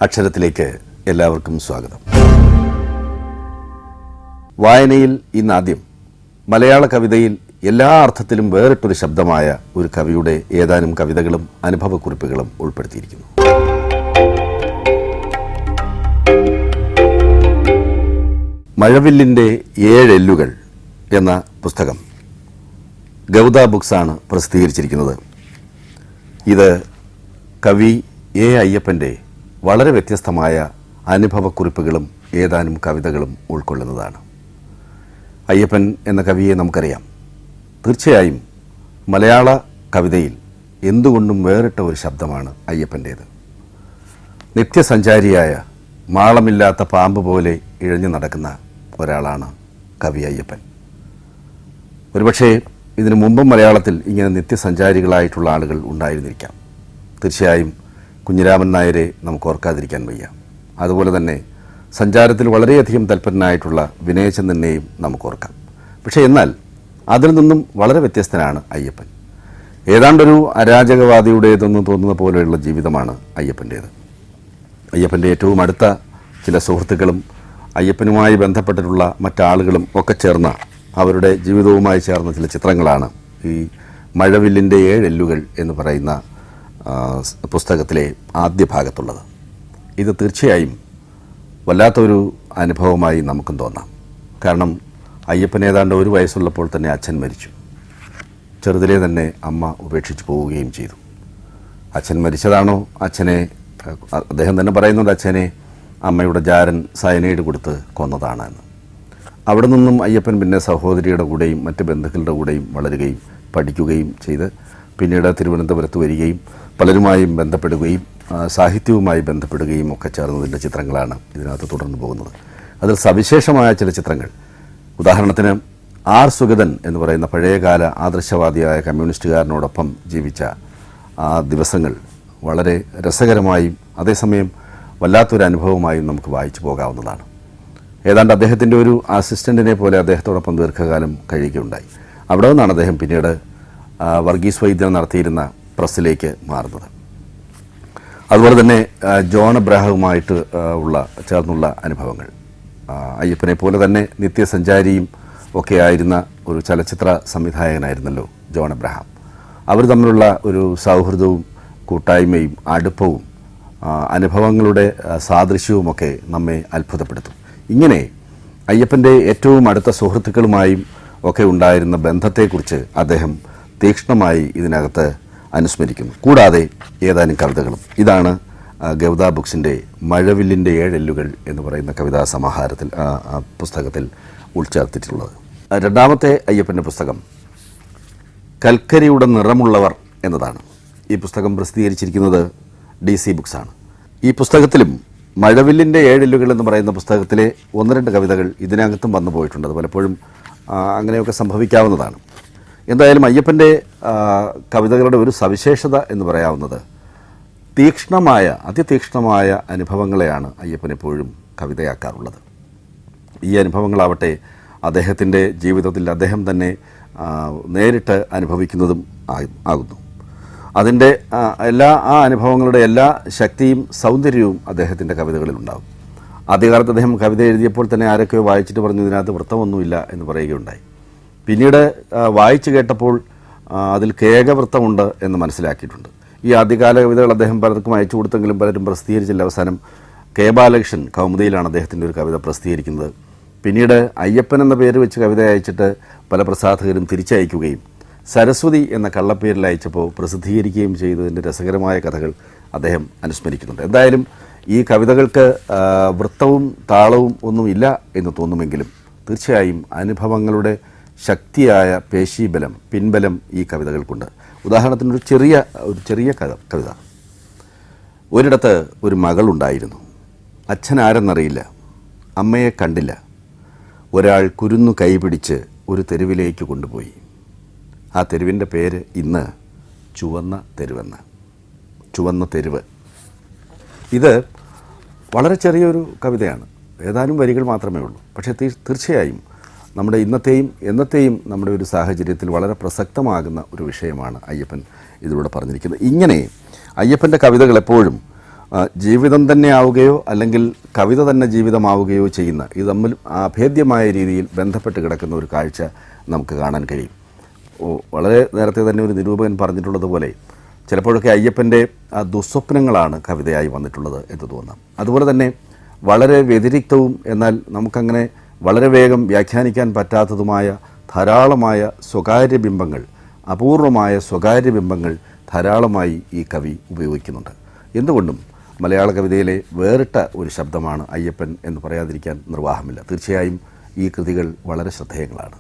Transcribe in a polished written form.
അക്ഷരത്തിലേക്ക് എല്ലാവർക്കും സ്വാഗതം. വായനയിൽ ഇന്നാദ്യം മലയാള കവിതയിൽ എല്ലാ അർത്ഥത്തിലും വേറിട്ടൊരു ശബ്ദമായ ഒരു കവിയുടെ ഏതാനും കവിതകളും അനുഭവക്കുറിപ്പുകളും ഉൾപ്പെടുത്തിയിരിക്കുന്നു. മഴവില്ലിൻ്റെ 7 എല്ലുകൾ എന്ന പുസ്തകം ഗൗദ ബുക്സാണ് പ്രസിദ്ധീകരിച്ചിരിക്കുന്നത്. ഇത് കവി എ അയ്യപ്പൻ്റെ വളരെ വ്യത്യസ്തമായ അനുഭവക്കുറിപ്പുകളും ഏതാനും കവിതകളും ഉൾക്കൊള്ളുന്നതാണ്. അയ്യപ്പൻ എന്ന കവിയെ നമുക്കറിയാം. തീർച്ചയായും മലയാള കവിതയിൽ എന്തുകൊണ്ടും വേറിട്ട ഒരു ശബ്ദമാണ് അയ്യപ്പൻ്റേത്. നിത്യസഞ്ചാരിയായ മാളമില്ലാത്ത പാമ്പ് പോലെ ഇഴഞ്ഞു നടക്കുന്ന ഒരാളാണ് കവി അയ്യപ്പൻ. ഒരുപക്ഷേ ഇതിനു മുമ്പും മലയാളത്തിൽ ഇങ്ങനെ നിത്യസഞ്ചാരികളായിട്ടുള്ള ആളുകൾ ഉണ്ടായിരുന്നിരിക്കാം. തീർച്ചയായും കുഞ്ഞിരാമൻ നായരെ നമുക്ക് ഓർക്കാതിരിക്കാൻ വയ്യ. അതുപോലെ തന്നെ സഞ്ചാരത്തിൽ വളരെയധികം തൽപരനായിട്ടുള്ള വിനയചന്ദ്രനെയും നമുക്ക് ഓർക്കാം. പക്ഷേ എന്നാൽ അതിൽ നിന്നും വളരെ വ്യത്യസ്തനാണ് അയ്യപ്പൻ. ഏതാണ്ടൊരു അരാജകവാദിയുടേതെന്ന് തോന്നുന്ന പോലെയുള്ള ജീവിതമാണ് അയ്യപ്പൻ്റേത്. അയ്യപ്പൻ്റെ ഏറ്റവും അടുത്ത ചില സുഹൃത്തുക്കളും അയ്യപ്പനുമായി ബന്ധപ്പെട്ടിട്ടുള്ള മറ്റാളുകളും ഒക്കെ ചേർന്ന അവരുടെ ജീവിതവുമായി ചേർന്ന ചില ചിത്രങ്ങളാണ് ഈ മഴവില്ലിൻ്റെ 7 എല്ലുകൾ എന്ന് പറയുന്ന പുസ്തകത്തിലെ ആദ്യ ഭാഗത്തുള്ളത്. ഇത് തീർച്ചയായും വല്ലാത്തൊരു അനുഭവമായി നമുക്കും തോന്നാം. കാരണം അയ്യപ്പൻ ഏതാണ്ട് 1 വയസ്സുള്ളപ്പോൾ തന്നെ അച്ഛൻ മരിച്ചു. ചെറുതിലേ തന്നെ അമ്മ ഉപേക്ഷിച്ച് പോവുകയും ചെയ്തു. അച്ഛൻ മരിച്ചതാണോ, അദ്ദേഹം തന്നെ പറയുന്നുണ്ട് അച്ഛനെ അമ്മയുടെ ജാരൻ സയനൈഡ് കൊടുത്ത് കൊന്നതാണ് എന്ന്. അവിടെ നിന്നും അയ്യപ്പൻ പിന്നെ സഹോദരിയുടെ കൂടെയും മറ്റ് ബന്ധുക്കളുടെ കൂടെയും വളരുകയും പഠിക്കുകയും ചെയ്ത് പിന്നീട് തിരുവനന്തപുരത്ത് വരികയും പലരുമായും ബന്ധപ്പെടുകയും സാഹിത്യവുമായി ബന്ധപ്പെടുകയും ഒക്കെ ചേർന്നതിൻ്റെ ചിത്രങ്ങളാണ് ഇതിനകത്ത് തുടർന്നു പോകുന്നത്. അതിൽ സവിശേഷമായ ചില ചിത്രങ്ങൾ, ഉദാഹരണത്തിന് ആർ സുഗതൻ എന്ന് പറയുന്ന പഴയകാല ആദർശവാദിയായ കമ്മ്യൂണിസ്റ്റുകാരനോടൊപ്പം ജീവിച്ച ആ ദിവസങ്ങൾ വളരെ രസകരമായും അതേസമയം വല്ലാത്തൊരു അനുഭവമായും നമുക്ക് വായിച്ചു പോകാവുന്നതാണ്. ഏതാണ്ട് അദ്ദേഹത്തിൻ്റെ ഒരു അസിസ്റ്റൻറ്റിനെ പോലെ അദ്ദേഹത്തോടൊപ്പം ദീർഘകാലം കഴിയുകയുണ്ടായി. അവിടെ നിന്നാണ് അദ്ദേഹം പിന്നീട് വർഗീസ് വൈദ്യം നടത്തിയിരുന്ന പ്രസ്സിലേക്ക് മാറുന്നത്. അതുപോലെ തന്നെ ജോൺ എബ്രഹാമുമായിട്ട് ചേർന്നുള്ള അനുഭവങ്ങൾ, അയ്യപ്പനെ പോലെ തന്നെ നിത്യസഞ്ചാരിയും ഒക്കെ ആയിരുന്ന ഒരു ചലച്ചിത്ര സംവിധായകനായിരുന്നല്ലോ ജോൺ എബ്രഹാം. അവർ തമ്മിലുള്ള ഒരു സൗഹൃദവും കൂട്ടായ്മയും അടുപ്പവും അനുഭവങ്ങളുടെ സാദൃശ്യവുമൊക്കെ നമ്മെ അത്ഭുതപ്പെടുത്തും. ഇങ്ങനെ അയ്യപ്പൻ്റെ ഏറ്റവും അടുത്ത സുഹൃത്തുക്കളുമായും ഒക്കെ ഉണ്ടായിരുന്ന ബന്ധത്തെക്കുറിച്ച് അദ്ദേഹം തീക്ഷ്ണമായി ഇതിനകത്ത് അനുസ്മരിക്കുന്നു. കൂടാതെ ഏതാനും കവിതകളും. ഇതാണ് ഗൗദ ബുക്സിൻ്റെ മഴവില്ലിൻ്റെ 7 എല്ലുകൾ എന്ന് പറയുന്ന കവിതാ സമാഹാരത്തിൽ പുസ്തകത്തിൽ ഉൾച്ചേർത്തിട്ടുള്ളത്. രണ്ടാമത്തെ അയ്യപ്പൻ്റെ പുസ്തകം കൽക്കരിയുടെ നിറമുള്ളവർ എന്നതാണ്. ഈ പുസ്തകം പ്രസിദ്ധീകരിച്ചിരിക്കുന്നത് DC ബുക്സാണ്. ഈ പുസ്തകത്തിലും മഴവില്ലിൻ്റെ 7 എല്ലുകൾ എന്ന് പറയുന്ന പുസ്തകത്തിലെ 1-2 കവിതകൾ ഇതിനകത്തും വന്നു പോയിട്ടുണ്ട്. അത് പലപ്പോഴും അങ്ങനെയൊക്കെ സംഭവിക്കാവുന്നതാണ്. എന്തായാലും അയ്യപ്പൻ്റെ കവിതകളുടെ ഒരു സവിശേഷത എന്ന് പറയാവുന്നത് അതിതീക്ഷ്ണമായ അനുഭവങ്ങളെയാണ് അയ്യപ്പൻ എപ്പോഴും കവിതയാക്കാറുള്ളത്. ഈ അനുഭവങ്ങളാവട്ടെ അദ്ദേഹത്തിൻ്റെ ജീവിതത്തിൽ അദ്ദേഹം തന്നെ നേരിട്ട് അനുഭവിക്കുന്നതും ആകുന്നു. അതിൻ്റെ ആ അനുഭവങ്ങളുടെ എല്ലാ ശക്തിയും സൗന്ദര്യവും അദ്ദേഹത്തിൻ്റെ കവിതകളിലുണ്ടാകും. ആദ്യകാലത്ത് അദ്ദേഹം കവിത എഴുതിയപ്പോൾ തന്നെ ആരൊക്കെ വായിച്ചിട്ട് പറഞ്ഞു ഇതിനകത്ത് വൃത്തമൊന്നുമില്ല എന്ന് പറയുകയുണ്ടായി. പിന്നീട് വായിച്ചു കേട്ടപ്പോൾ അതിൽ കേകവൃത്തമുണ്ട് എന്ന് മനസ്സിലാക്കിയിട്ടുണ്ട്. ഈ ആദ്യകാല കവിതകൾ അദ്ദേഹം പലർക്കും അയച്ചു കൊടുത്തെങ്കിലും പലരും പ്രസിദ്ധീകരിച്ചില്ല. അവസാനം കെ ബാലകൃഷ്ണൻ കൗമുദിയിലാണ് അദ്ദേഹത്തിൻ്റെ ഒരു കവിത പ്രസിദ്ധീകരിക്കുന്നത്. പിന്നീട് അയ്യപ്പൻ എന്ന പേര് വെച്ച് കവിത അയച്ചിട്ട് പല പ്രസാധകരും തിരിച്ചയക്കുകയും സരസ്വതി എന്ന കള്ളപ്പേരിൽ അയച്ചപ്പോൾ പ്രസിദ്ധീകരിക്കുകയും ചെയ്തതിൻ്റെ രസകരമായ കഥകൾ അദ്ദേഹം അനുസ്മരിക്കുന്നുണ്ട്. എന്തായാലും ഈ കവിതകൾക്ക് വൃത്തവും താളവും ഒന്നുമില്ല എന്ന് തോന്നുമെങ്കിലും തീർച്ചയായും അനുഭവങ്ങളുടെ ശക്തിയായ പേശീബലം, പിൻബലം ഈ കവിതകൾക്കുണ്ട്. ഉദാഹരണത്തിന് ഒരു ചെറിയ കവിത. ഒരിടത്ത് ഒരു മകളുണ്ടായിരുന്നു. അച്ഛൻ ആരെന്നറിയില്ല, അമ്മയെ കണ്ടില്ല. ഒരാൾ കുരുന്നു കൈപിടിച്ച് ഒരു തെരുവിലേക്ക് കൊണ്ടുപോയി. ആ തെരുവിൻ്റെ പേര് ഇന്ന് ചുവന്ന തെരുവ്. ഇത് വളരെ ചെറിയൊരു കവിതയാണ്. ഏതാനും വരികൾ മാത്രമേ ഉള്ളൂ. പക്ഷേ തീർച്ചയായും നമ്മുടെ ഇന്നത്തെയും എന്നത്തെയും നമ്മുടെ ഒരു സാഹചര്യത്തിൽ വളരെ പ്രസക്തമാകുന്ന ഒരു വിഷയമാണ് അയ്യപ്പൻ ഇതിലൂടെ പറഞ്ഞിരിക്കുന്നത്. ഇങ്ങനെ അയ്യപ്പൻ്റെ കവിതകൾ എപ്പോഴും ജീവിതം തന്നെ ആവുകയോ അല്ലെങ്കിൽ കവിത തന്നെ ജീവിതമാവുകയോ ചെയ്യുന്ന ഇത് തമ്മിൽ അഭേദ്യമായ രീതിയിൽ ബന്ധപ്പെട്ട് കിടക്കുന്ന ഒരു കാഴ്ച നമുക്ക് കാണാൻ കഴിയും. വളരെ നേരത്തെ തന്നെ ഒരു നിരൂപകൻ പറഞ്ഞിട്ടുള്ളതുപോലെ ചിലപ്പോഴൊക്കെ അയ്യപ്പൻ്റെ ആ ദുസ്വപ്നങ്ങളാണ് കവിതയായി വന്നിട്ടുള്ളത് എന്ന് തോന്നാം. അതുപോലെ തന്നെ വളരെ വ്യതിരിക്തവും എന്നാൽ നമുക്കങ്ങനെ വളരെ വേഗം വ്യാഖ്യാനിക്കാൻ പറ്റാത്തതുമായ ധാരാളമായ സ്വകാര്യ ബിംബങ്ങൾ, അപൂർവമായ സ്വകാര്യ ബിംബങ്ങൾ ധാരാളമായി ഈ കവി ഉപയോഗിക്കുന്നുണ്ട്. എന്തുകൊണ്ടും മലയാള കവിതയിലെ വേറിട്ട ഒരു ശബ്ദമാണ് അയ്യപ്പൻ എന്ന് പറയാതിരിക്കാൻ നിർവാഹമില്ല. തീർച്ചയായും ഈ കൃതികൾ വളരെ ശ്രദ്ധേയങ്ങളാണ്.